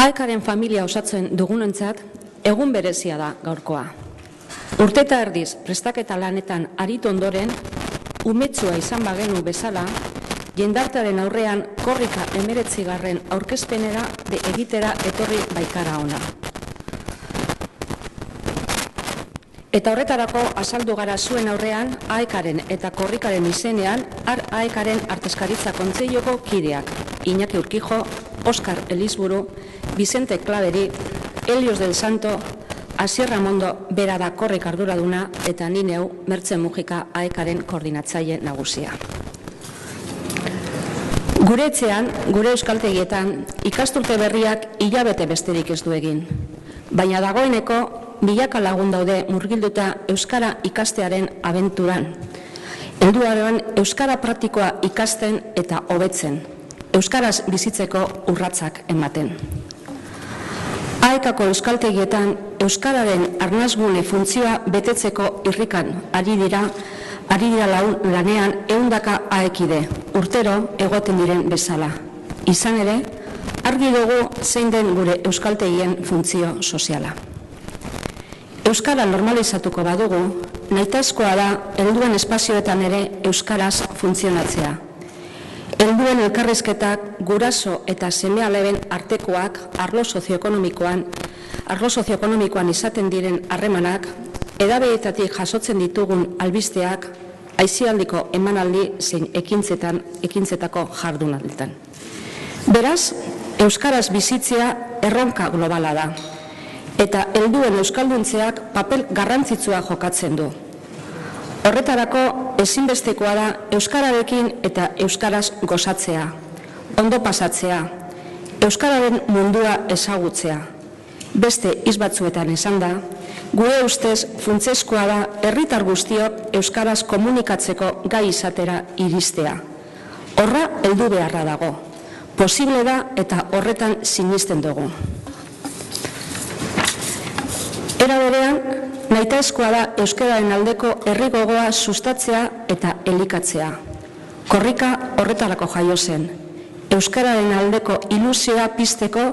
AEKaren familia osatzen dugunentzat egun berezia da gaurkoa. Urte eta erdiz prestaketa lanetan aritu ondoren, umetsua izan bagenu bezala, jendartearen aurrean korrika 19. aurkezpenera egitera etorri baikara ona. Eta horretarako azaldu gara zuen aurrean AEKaren eta korrikaren izenean AEKaren Artezkaritza Kontseiluko kideak, Iñaki Urkijo, Oskar Elizburu, Vicente Klaveri, Helios del Santo, Asier Ramondo bera da korrik arduraduna eta ni neu Mertze Mujika AEKaren koordinatzaile nagusia. Gure etxean, gure euskaltegietan, ikasturte berriak hilabete besterik ez du egin. Baina dagoeneko milaka lagun daude murgilduta euskara ikastearen abenturan. Helduaren euskara praktikoa ikasten eta hobetzen. Euskaraz bizitzeko urratsak ematen. AEKako euskaltegietan euskararen arnasgune funtzioa betetzeko irrikan ari dira lanean 100 AEKide, urtero egoten diren bezala. Izan ere, argi dugu zein den gure euskaltegien funtzio soziala. Euskara normalizatuko badugu, nahitaezkoa da helduen espazioetan ere euskaraz funtzionatzea. Helduen elkarrizketak guraso eta seme-aleben artekoak arlo sozioekonomikoan izaten diren harremanak, edabeetatik jasotzen ditugun albisteak, aisialdiko emanaldi zein ekintzetako jardunalditan. Beraz, euskaraz bizitzea erronka globala da, eta helduen euskalduntzeak papel garrantzitsua jokatzen du. Horretarako ezinbestekoa da euskararekin eta euskaraz gozatzea, ondo pasatzea, euskararen mundua ezagutzea. Beste hitz batzuetan esan da, gure ustez funtsezkoa da herritar guztiok euskaraz komunikatzeko gai izatera iristea. Horra heldu beharra dago. Posible da eta horretan sinisten dugu. Era berean, nahitaezkoa da euskararen aldeko herri gogoa sustatzea eta elikatzea. Korrika horretarako jaio zen. Euskararen aldeko ilusioa pizteko,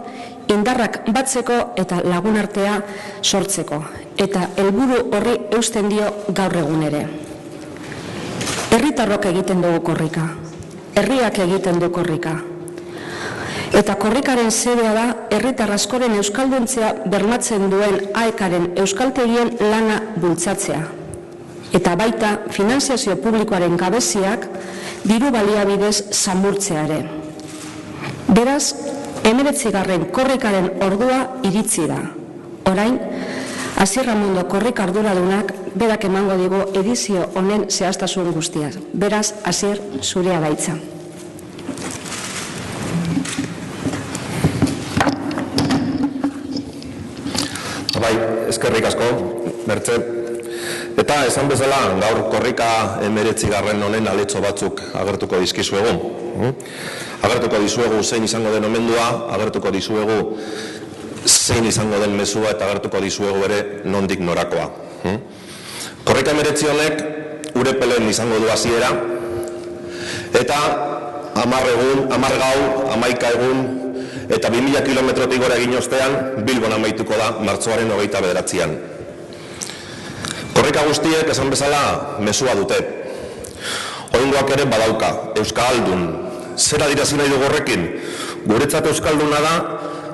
indarrak batzeko eta lagunartea sortzeko. Eta helburu horri eusten dio gaur egun ere. Herritarrok egiten dugu korrika. Herriak egiten du korrika. Eta korrikaren xedea da herritar askoren euskalduntzea bermatzen duen AEKaren euskaltegien lana bultzatzea. Eta baita finanziazio publikoaren gabeziak diru baliabidez samurtzea ere. Beraz, 19. korrikaren ordua iritsi da. Orain, Asier Ramondo korrik arduradunak berak emango digu edizio honen zehaztasun guztiaz. Beraz, Asier, zurea da hitza. Bai, eskerrik asko, Mertze. Eta esan bezala, gaur korrika 19. honen aletxo batzuk agertuko dizkizuegu. Agertuko dizuegu zein izango den omendua, agertuko dizuegu zein izango den mezua eta agertuko dizuegu ere nondik norakoa. Korrika 19 honek Urepelen izango du hasiera eta 10 egun, 10 gau, 11 egun eta 2000 kilometrotik gora egin ostean Bilbon amaituko da martxoaren 29an. Korrika guztiek esan bezala mezua dute. Oraingoak ere badauka, euskaldun. Zer adierazi nahi dugu horrekin? Guretzat euskalduna da,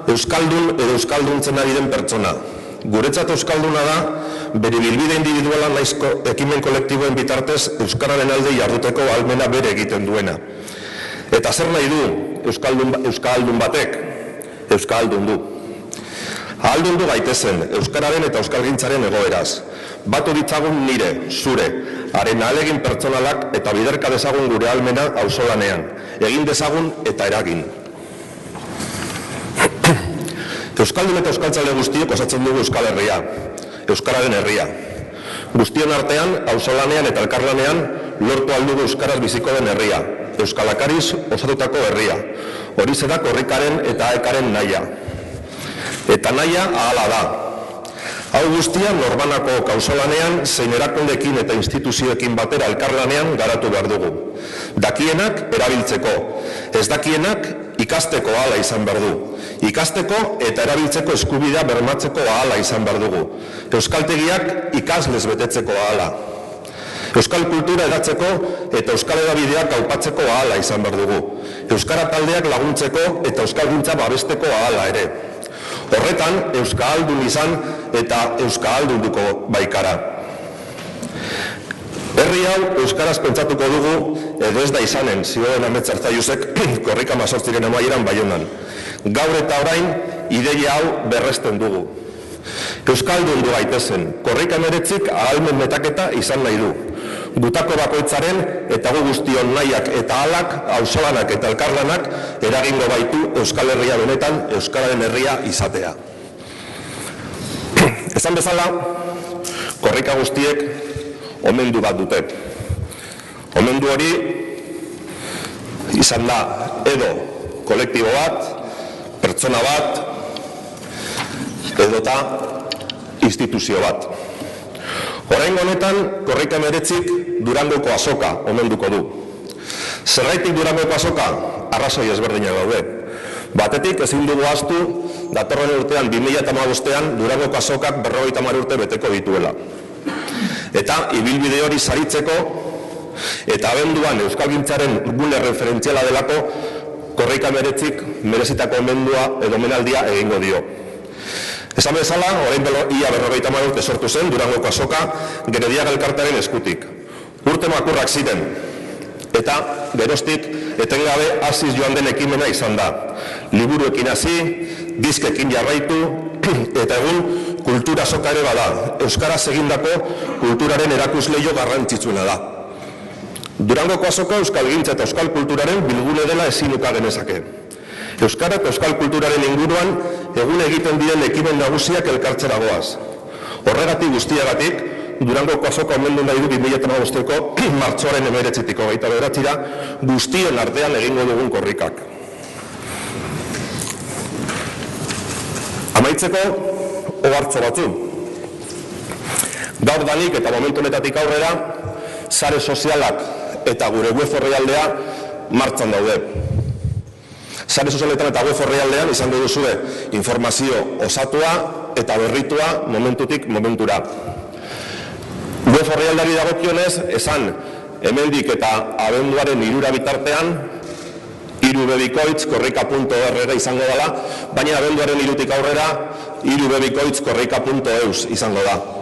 euskaldun edo euskalduntzen ari den pertsona. Guretzat euskalduna da, bere bilbide individuala naizko ekimen kolektiboen bitartez euskararen alde jarduteko ahalmena bere egiten duena. Eta zer nahi du euskaldun batek? Euskaldun du. Ahaldun du gaitezen, euskararen eta euskalgintzaren egoeraz. Batu ditzagun nire, zure, haren ahalegin pertsonalak eta biderka dezagun gure ahalmena auzolanean. Egin dezagun eta eragin. Euskaldun eta euskaltzale guztiok osatzen dugu Euskal Herria, euskararen herria. Guztion artean, auzolanean eta elkarlanean lortu aldugu euskaraz biziko den herria, euskalakariz osatutako herria. Horixe da korrikaren eta AEKaren nahia. Eta nahia ahala da. Hau guztia norbanako kauzolanean, zein erakundeekin eta instituzioekin batera elkarlanean garatu behar dugu. Dakienak erabiltzeko, ez dakienak ikasteko ahala izan behar du. Ikasteko eta erabiltzeko eskubidea bermatzeko ahala izan behar dugu. Euskaltegiak ikaslez betetzeko ahala. Euskal kultura edatzeko eta euskal edabideak aupatzeko ahala izan behar dugu. Euskara taldeak laguntzeko eta euskalgintza babesteko ahala ere. Horretan, euskaldun izan eta euskaldunduko baikara. Herri hau euskaraz pentsatuko dugu edo ez da izanen, zioen Ametzartzaiusek Korrika 18 amaieran Baionan. Gaur eta orain ideia hau berresten dugu. Euskaldundu gaitezen, Korrika 19 ahalmen metaketa izan nahi du. Gutako bakoitzaren eta gu guztion nahiak eta ahalak, auzolanak eta elkarlanak eragingo baitu Euskal Herria benetan, Euskararen herria izatea. Esan bezala, korrika guztiek omendu bat dute. Omendu hori izan da edo kolektibo bat, pertsona bat, edota instituzio bat. Oraingo honetan, Korrika 19 Durangoko azoka omenduko du. Zergaitik Durangoko azoka? Arrazoi ezberdinak daude. Batetik ezin dugu ahaztu, datorren urtean 2015ean Durangoko azokak 50 urte beteko dituela. Eta ibilbide hori saritzeko eta abenduan euskalgintzaren gune referentziala delako Korrika 19 merezitako omendua edo omenaldia egingo dio. Esan bezala, orain ia 50 urte sortu zen Durangoko azoka Gerediaga elkartearen eskutik. Urte makurrak ziren, eta geroztik etengabe hasiz joan den ekimena izan da. Liburuekin hasi, diskekin jarraitu, eta egun kultura azoka ere bada, euskaraz egindako kulturaren erakusleio garrantzitsuena da. Durangoko azoka euskalgintza eta euskal kulturaren bilgune dela ezin uka genezake. Euskara eta euskal kulturaren inguruan egun egiten diren ekimen nagusiak elkartzera goaz. Horregatik guztiagatik, Durangoko azoka omendu nahi du 2015ko martxoaren 19-tik 29-ra guztien artean egingo dugun korrikak. Amaitzeko, ohartxo batzu. Gaur danik eta momentu honetatik aurrera, sare sozialak eta gure web orrialdea martxan daude. Sare sozialetan eta web orrialdean izango duzue informazio osatua eta berritua momentutik momentura. Web orrialdeari dagokionez, esan hemendik eta abenduaren 3 bitartean, 3bikoitz.korrika.org izango dela, baina abenduaren 3tik aurrera 3bikoitz.korrika.eus izango da.